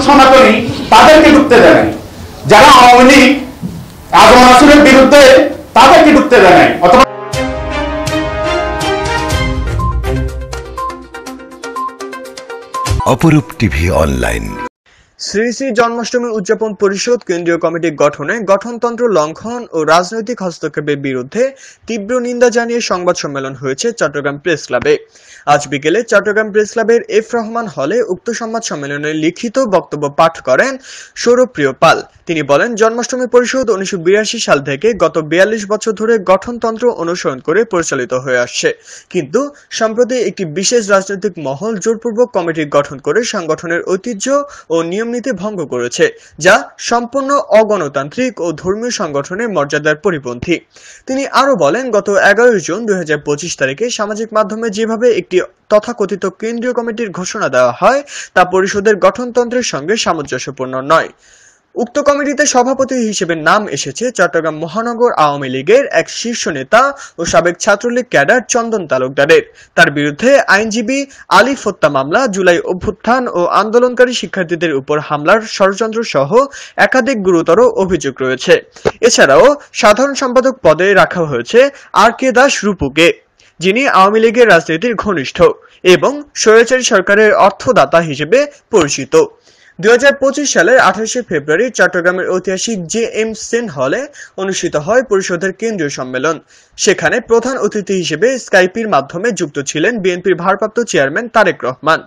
সনাতনী তাদেরকে ঢুকতে দেয় নাই, যারা আওয়ামী লীগ আজম নাসিরের বিরুদ্ধে তাদেরকে ঢুকতে দেয় নাই। অথবা অপরূপ টিভি অনলাইন। শ্রী শ্রী জন্মাষ্টমী উদযাপন পরিষদ কেন্দ্রীয় কমিটি গঠনে গঠনতন্ত্র লঙ্ঘন ও রাজনৈতিক হস্তক্ষেপের বিরুদ্ধে তীব্র নিন্দা জানিয়ে সংবাদ সম্মেলন হয়েছে চট্টগ্রাম প্রেস ক্লাবে। আজ বিকেলে চট্টগ্রাম প্রেস ক্লাবের এফ রহমান হলে উক্ত সংবাদ সম্মেলনে লিখিত বক্তব্য পাঠ করেন সৌরপ্রিয় পাল। তিনি বলেন, জন্মাষ্টমী পরিষদ 1982 সাল থেকে গত 42 বছর ধরে গঠনতন্ত্র অনুসরণ করে পরিচালিত হয়ে আসছে, কিন্তু সম্প্রতি একটি বিশেষ রাজনৈতিক মহল জোরপূর্বক কমিটি গঠন করে সংগঠনের ঐতিহ্য ও নিয়মনীতি ভঙ্গ করেছে, যা সম্পূর্ণ অগণতান্ত্রিক ও ধর্মীয় সংগঠনের মর্যাদার পরিপন্থী। তিনি আরো বলেন, গত 11 জুন 2025 তারিখে সামাজিক মাধ্যমে যেভাবে একটি তথাকথিত কেন্দ্রীয় কমিটির ঘোষণা দেওয়া হয় তা পরিষদের গঠনতন্ত্রের সঙ্গে সামঞ্জস্যপূর্ণ নয়। উক্ত কমিটিতে সভাপতি হিসেবে নাম এসেছে চট্টগ্রাম মহানগর আওয়ামী লীগের এক শীর্ষ নেতা ও সাবেক ছাত্রলীগ ক্যাডার চন্দন তালুকদারের। তার বিরুদ্ধে আইনজীবী আলিফ হত্যা মামলা, জুলাই অভ্যুত্থান ও আন্দোলনকারী শিক্ষার্থীদের উপর হামলার ষড়যন্ত্র সহ একাধিক গুরুতর অভিযোগ রয়েছে। এছাড়াও সাধারণ সম্পাদক পদে রাখা হয়েছে আর কে দাস রূপুকে, যিনি আওয়ামী লীগের রাজনীতির ঘনিষ্ঠ এবং স্বৈরাচারী সরকারের অর্থদাতা হিসেবে পরিচিত। 2025 সালের 28 ফেব্রুয়ারি চট্টগ্রামের ঐতিহাসিক জে.এম. সেন হলে অনুষ্ঠিত হয় পরিষদের কেন্দ্রীয় সম্মেলন। সেখানে প্রধান অতিথি হিসেবে স্কাইপির মাধ্যমে যুক্ত ছিলেন বিএনপির ভারপ্রাপ্ত চেয়ারম্যান তারেক রহমান,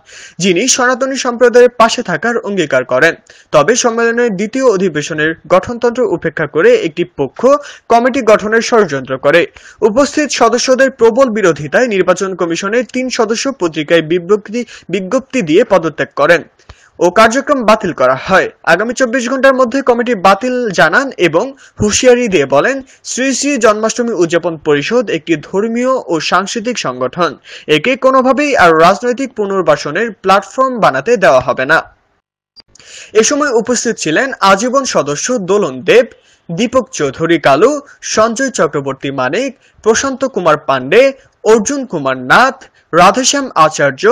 যিনি সনাতনী সম্প্রদায়ের পাশে থাকার অঙ্গীকার করেন। তবে সম্মেলনের দ্বিতীয় অধিবেশনের গঠনতন্ত্র উপেক্ষা করে একটি পক্ষ কমিটি গঠনের ষড়যন্ত্র করে। উপস্থিত সদস্যদের প্রবল বিরোধিতায় নির্বাচন কমিশনের 3 সদস্য পত্রিকায় বিজ্ঞপ্তি দিয়ে পদত্যাগ করেন ও কার্যক্রম বাতিল করা হয়। আগামী 24 ঘন্টার মধ্যে কমিটি বাতিল জানান এবং হুঁশিয়ারি দিয়ে বলেন, শ্রী শ্রী জন্মাষ্টমী উদযাপন পরিষদ একটি ধর্মীয় ও সাংস্কৃতিক সংগঠন, একে কোনোভাবেই আর রাজনৈতিক পুনর্বাসনের প্ল্যাটফর্ম বানাতে দেওয়া হবে না। এ সময় উপস্থিত ছিলেন আজীবন সদস্য দোলন দেব, দীপক চৌধুরী কালু, সঞ্জয় চক্রবর্তী মানিক, প্রশান্ত কুমার পান্ডে, অর্জুন কুমার নাথ, রাধেশ্যাম আচার্য,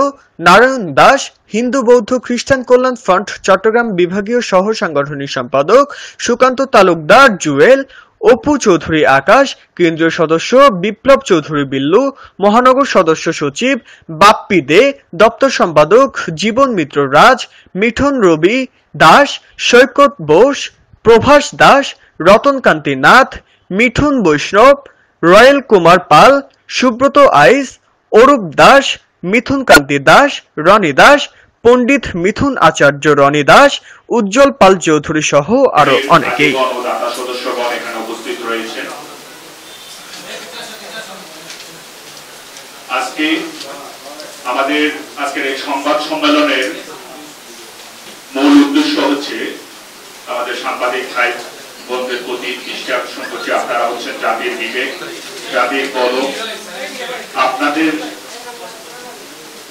নারায়ণ দাস, হিন্দু বৌদ্ধ খ্রিস্টান কল্যাণ ফ্রন্ট চট্টগ্রাম বিভাগীয় সহ সাংগঠনিক সম্পাদক সুকান্ত তালুকদার জুয়েল, অপু চৌধুরী আকাশ, কেন্দ্রীয় সদস্য বিপ্লব চৌধুরী বিল্লু, মহানগর সদস্য সচিব বাপ্পি দে, দপ্তর সম্পাদক জীবন মিত্র রাজ, মিঠন রবি দাস, সৈকত বোস, প্রভাস দাস, রতনকান্তি নাথ, মিঠুন বৈষ্ণব, রয়েল কুমার পাল, সুব্রত আইস, অরূপ দাস, মিথুন কান্তি দাস, রনি দাস, পণ্ডিত মিথুন আচার্য রনি দাস, উজ্জ্বল পাল চৌধুরী সহ আরো অনেকেই। আজকে আমাদের আজকের এই সংবাদ সম্মেলনের মূল উদ্দেশ্য হচ্ছে আমাদের সাংবাদিক ভাই বন্ধুদের প্রতি দৃষ্টি আকর্ষণ করছি। আপনারা হচ্ছেন জাতির বিবেক, জাতির কলম। আপনাদের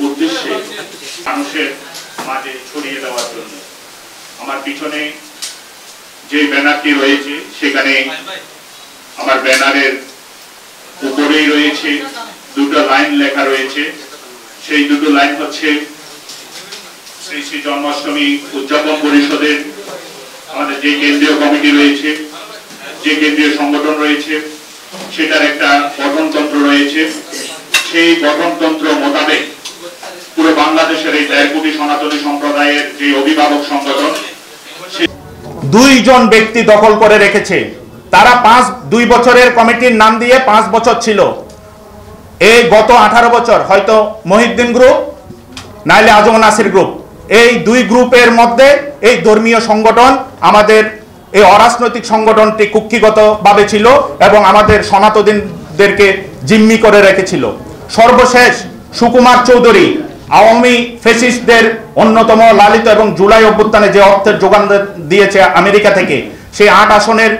উদ্দেশ্যে মানুষের মাঝে ছড়িয়ে দেওয়ার জন্য আমার পিছনে যে ব্যানারটি রয়েছে, সেখানে আমার ব্যানারের উপরেই রয়েছে 2টো লাইন লেখা রয়েছে। সেই 2টো লাইন হচ্ছে শ্রী শ্রী জন্মাষ্টমী উদযাপন পরিষদের আমাদের যে কেন্দ্রীয় কমিটি রয়েছে, যে কেন্দ্রীয় সংগঠন রয়েছে, সেটার একটা গঠনতন্ত্র রয়েছে। সেই গঠনতন্ত্র মোতাবেক পুরো বাংলাদেশের এই 1.5 কোটি সনাতনী সম্প্রদায়ের যে অভিভাবক সংগঠন, 2 জন ব্যক্তি দখল করে রেখেছে। তারা 2 বছরের কমিটির নাম দিয়ে 5 বছর ছিল। এই গত 18 বছর হয়তো মহিউদ্দিন গ্রুপ নাইলে আজম নাসির গ্রুপ, এই 2 গ্রুপের মধ্যে এই ধর্মীয় সংগঠন, আমাদের এই অরাজনৈতিক সংগঠনটি কুক্ষিগতভাবে ছিল এবং আমাদের সনাতনীদেরকে জিম্মি করে রেখেছিল। সর্বশেষ সুকুমার চৌধুরী আওয়ামী ফ্যাসিস্টদের অন্যতম লালিত এবং জুলাই অভ্যুত্থানে যে অর্থের যোগান দিয়েছে আমেরিকা থেকে, সেই 8 আসনের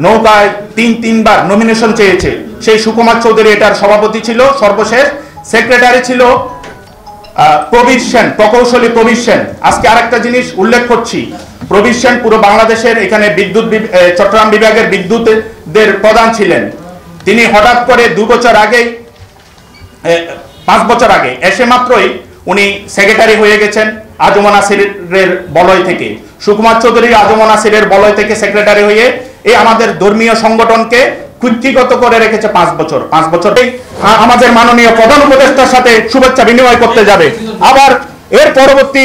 নৌকায় 3বার নমিনেশন চেয়েছে। সেই সুকুমার চৌধুরী এটার সভাপতি ছিল। সর্বশেষ সেক্রেটারি ছিল প্রবীর সেন, প্রকৌশলী প্রবীর সেন। আজকে আরেকটা জিনিস উল্লেখ করছি, প্রবীর সেন পুরো বাংলাদেশের এখানে বিদ্যুৎ চট্টগ্রাম বিভাগের বিদ্যুতের প্রধান ছিলেন। তিনি হঠাৎ করে 2 বছর আগেই 5 বছর আগে এসে মাত্রই উনি সেক্রেটারি হয়ে গেছেন আজম নাসিরের বলয় থেকে। সুকুমার চৌধুরী আজম নাসিরের বলয় থেকে সেক্রেটারি হয়ে এই আমাদের ধর্মীয় সংগঠনকে কুক্ষিগত করে রেখেছে 5 বছর। 5 বছরেই আমাদের মাননীয় প্রধান উপদেষ্টার সাথে শুভেচ্ছা বিনিময় করতে যাবে। আবার এর পরবর্তী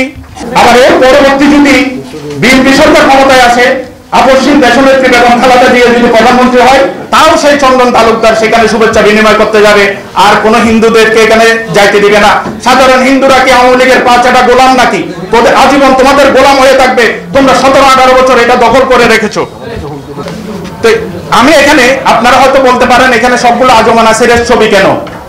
যদি বিএনপি সরকার ক্ষমতায় আসে, আপসহীন দেশনেত্রী বেগম খালেদা জিয়া যদি প্রধানমন্ত্রী হয়, তাও সেই চন্দন তালুকদার সেখানে শুভেচ্ছা বিনিময় করতে যাবে, আর কোন হিন্দুদেরকে এখানে যাইতে দিবে না। সাধারণ হিন্দুরা কি আওয়ামী লীগের 5টা গোলাম নাকি? তোদের আজীবন তোমাদের গোলাম হয়ে থাকবে। তোমরা 17-18 বছর এটা দখল করে রেখেছো। তো আমি এখানে, আপনারা হয়তো বলতে পারেন এখানে সবগুলো আজম নাসিরের ছবি কেন?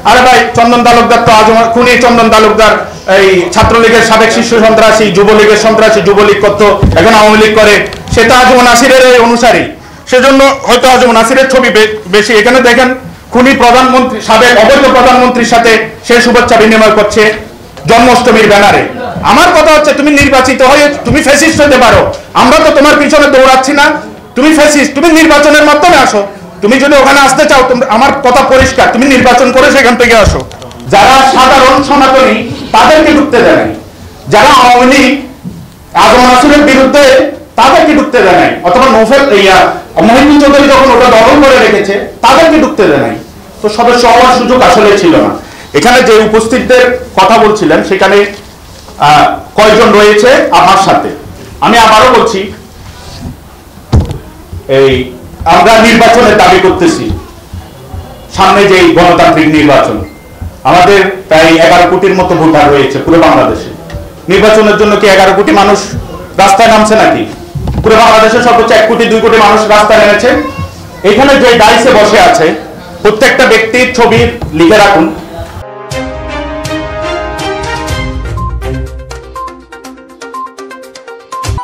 আরে ভাই, চন্দন তালুকদার তো খুনি চন্দন তালুকদার এই ছাত্রলীগের সাবেক শীর্ষ সন্ত্রাসী, যুবলীগের সন্ত্রাসী, যুবলীগ করতো, এখন আওয়ামী লীগ করে, সেটা আজম নাসিরের এই অনুসারী, সেজন্য হয়তো আজম নাসিরের ছবি বেশি। এখানে দেখেন খুনি প্রধানমন্ত্রী, সাবেক অবৈধ প্রধানমন্ত্রীর সাথে সে শুভেচ্ছা বিনিময় করছে জন্মাষ্টমীর ব্যানারে। আমার কথা হচ্ছে, তুমি নির্বাচিত হয়ে তুমি ফ্যাসিস্ট হতে পারো, আমরা তো তোমার পিছনে দৌড়াচ্ছি না। তুমি ফ্যাসিস্ট, তুমি নির্বাচনের মাধ্যমে আসো। তুমি যদি ওখানে আসতে চাও, আমার কথা পরিষ্কার, তুমি নির্বাচন করে সেখান থেকে আসো। যারা সাধারণ সনাতনী তাদেরকে ঢুকতে দেয় নাই, যারা আওয়ামী লীগ আজম নাসিরের বিরুদ্ধে তাদেরকে ঢুকতে দেয় নাই, অথবা নৌফেল মহিউদ্দিন চৌধুরী যখন ওটা দখল করে রেখেছে তাদেরকে ঢুকতে দেয় নাই। তো সদস্য হওয়ার সুযোগ আসলে ছিল না। এখানে যে উপস্থিতদের কথা বলছিলেন, সেখানে কয়জন রয়েছে আমার সাথে, আমি আবারও বলছি, এই আমরা নির্বাচনের দাবি করতেছি। সামনে যে গণতান্ত্রিক নির্বাচন, আমাদের প্রায় 11 কোটির মতো ভোটার রয়েছে পুরো বাংলাদেশে। নির্বাচনের জন্য কি 11 কোটি মানুষ রাস্তায় নামছে নাকি? পুরো বাংলাদেশে সর্বোচ্চ 1 কোটি 2 কোটি মানুষ রাস্তায় নেমেছে। এখানে যে ডাইসে বসে আছে প্রত্যেকটা ব্যক্তির ছবি লিখে রাখুন।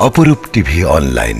অপরূপ টিভি অনলাইন।